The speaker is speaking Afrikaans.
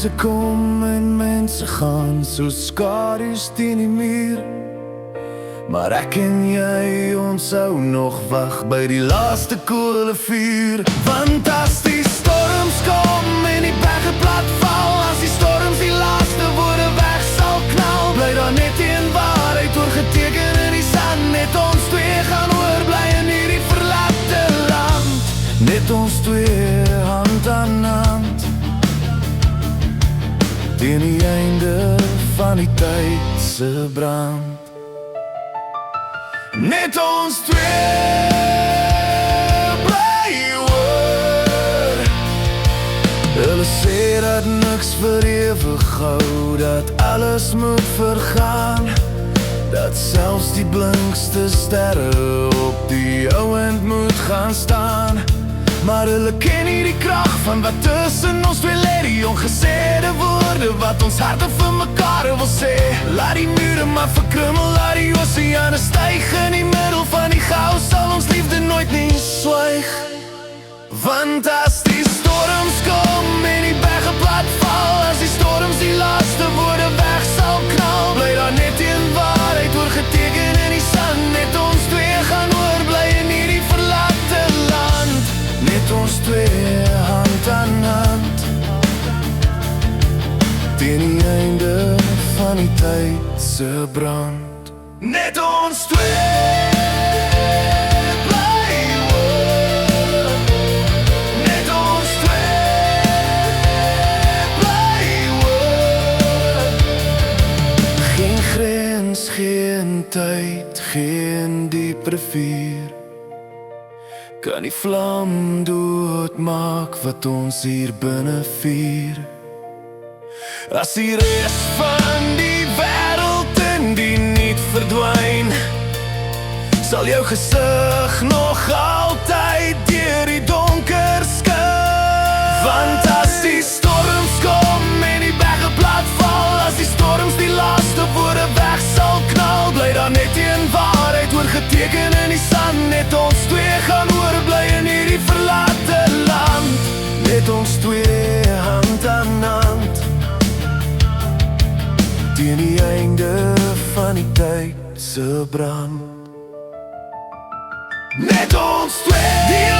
Mense kom en mense gaan, so skadu's teen die muur. Maar ek en jy, ons sou nog wag by die laaste koele vuur. Want as die storms kom en die berge plat val, as die storms die laaste woorde weg sal knal, bly daar net een waarheid oorgeteken in die sand. Net ons twee gaan oorbly in hierdie verlate land. Net ons twee, hand aan hand, teen die einde van die tyd se brand. Net ons twee bly oor. Hulle sê dat niks vir ewig hou, dat alles moet vergaan, dat selfs die blinkste sterre op die ouend moet gaan staan. Maar hulle ken nie die krag van wat tussen ons twee lê, die ongesêde woorde wat ons harte vir mekaar wil sê. Laat die mure maar verkrummel, laat die oseane styg, in die middel van die chaos sal ons liefde nooit nie swyg. Want as die storms kom en die berge plat val, as die storms die laaste woorde weg sal knal, bly daar net een waarheid oorgeteken in die sand. Net ons twee gaan oorbly in hierdie verlate land. Net ons twee, hand aan hand, teen die einde van die tyd se brand. Net ons twee bly oor. Net ons twee bly oor. Geen grens, geen tyd, geen diep rivier kan die vlam doodmaak wat ons hier binne vier. As die res van die wêreld in die niet verdwyn, sal jou gesig nog altyd deur die donker skyn. Want as die storms kom en die berge plat val, as die storms die laaste woorde weg sal knal, bly daar net een waarheid oorgeteken in die sand. Net ons twee gaan oorbly in hierdie verlate land. Net ons twee, hand aan hand, teen die einde van die tyd se brand. Net ons twee.